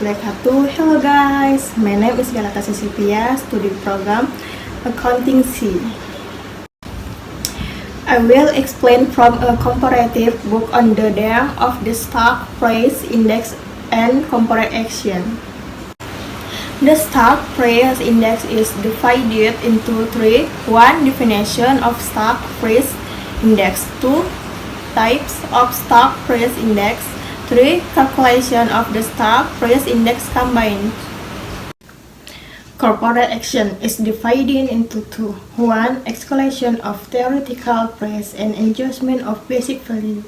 wabarakatuh. Hello guys, my name is Galata Cecilia, study program Accountancy. I will explain from a comparative book on the data of the stock price index and comparative action. The stock price index is divided into three. 1. Definition of stock price index. 2. Types of stock price index. 3. Calculation of the stock price index combined. Corporate action is divided into two. 1. Exclusion of theoretical price and adjustment of basic value.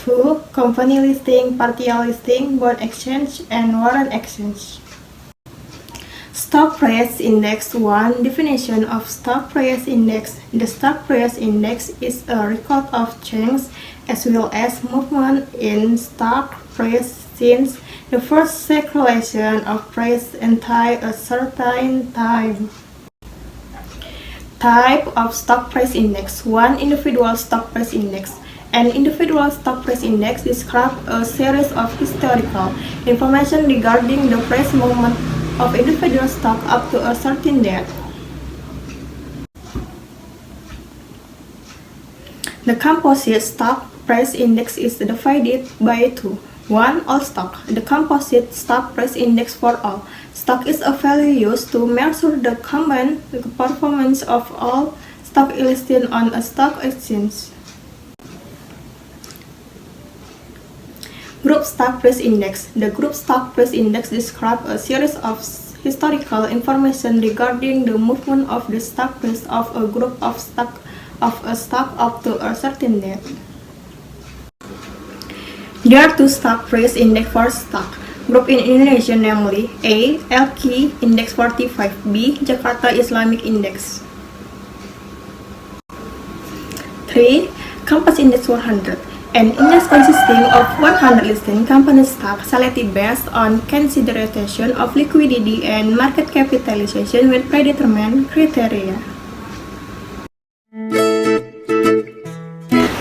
2. Company listing, partial listing, bond exchange, and warrant exchange. Stock price index. 1. Definition of stock price index. The stock price index is a record of change as well as movement in stock price since the first circulation of price until a certain time. Type of stock price index. 1. Individual stock price index. An individual stock price index describes a series of historical information regarding the price movement of individual stock up to a certain date. The composite stock price index is divided by two. 1. All stock. The composite stock price index for all stock is a value used to measure the combined performance of all stock listed on a stock exchange. Group stock price index. The group stock price index describes a series of historical information regarding the movement of the stock price of a group of stock up to a certain date. There are two stock price index for stock group in Indonesia, namely A. LQ Index 45, B. Jakarta Islamic Index. 3. Compass Index 100. An index consisting of 100 listed company stock selected based on consideration of liquidity and market capitalization with predetermined criteria.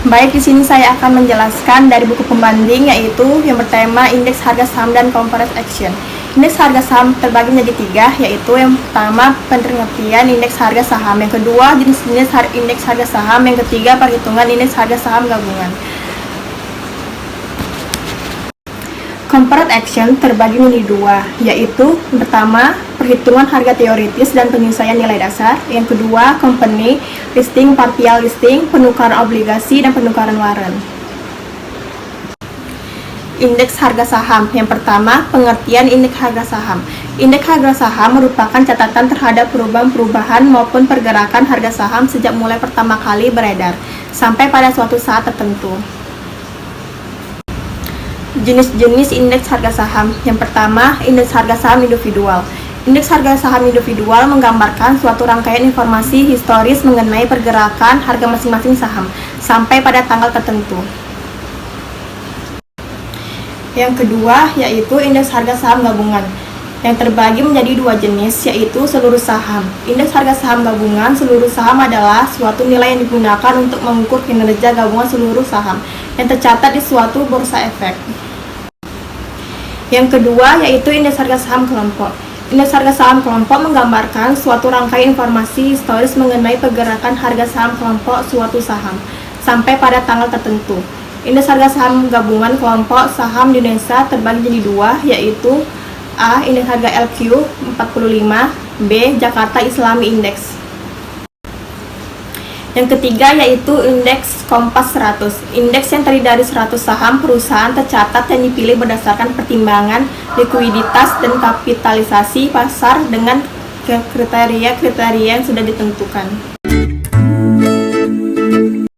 Baik, di sini saya akan menjelaskan dari buku pembanding, yaitu yang pertama indeks harga saham dan comparative action. Indeks harga saham terbagi menjadi tiga, yaitu yang pertama pengertian indeks harga saham, yang kedua jenis-jenis indeks harga saham, yang ketiga perhitungan indeks harga saham gabungan. Comparative action terbagi menjadi dua, yaitu yang pertama perhitungan harga teoritis dan penyesuaian nilai dasar, yang kedua company listing, partial listing, penukaran obligasi, dan penukaran warrant. Indeks harga saham. Yang pertama, pengertian indeks harga saham. Indeks harga saham merupakan catatan terhadap perubahan maupun pergerakan harga saham sejak mulai pertama kali beredar sampai pada suatu saat tertentu. Jenis-jenis indeks harga saham. Yang pertama, indeks harga saham individual. Indeks harga saham individual menggambarkan suatu rangkaian informasi historis mengenai pergerakan harga masing-masing saham sampai pada tanggal tertentu. Yang kedua, yaitu indeks harga saham gabungan, yang terbagi menjadi dua jenis, yaitu seluruh saham. Indeks harga saham gabungan. Seluruh saham adalah suatu nilai yang digunakan untuk mengukur kinerja gabungan seluruh saham yang tercatat di suatu bursa efek. Yang kedua, yaitu indeks harga saham kelompok. Indeks harga saham kelompok menggambarkan suatu rangkaian informasi historis mengenai pergerakan harga saham kelompok suatu saham sampai pada tanggal tertentu. Indeks harga saham gabungan kelompok saham di Indonesia terbagi menjadi dua, yaitu A. Indeks harga LQ 45, B. Jakarta Islami Index. Yang ketiga, yaitu indeks Kompas 100. Indeks yang terdiri dari 100 saham perusahaan tercatat yang dipilih berdasarkan pertimbangan likuiditas dan kapitalisasi pasar dengan kriteria-kriteria yang sudah ditentukan.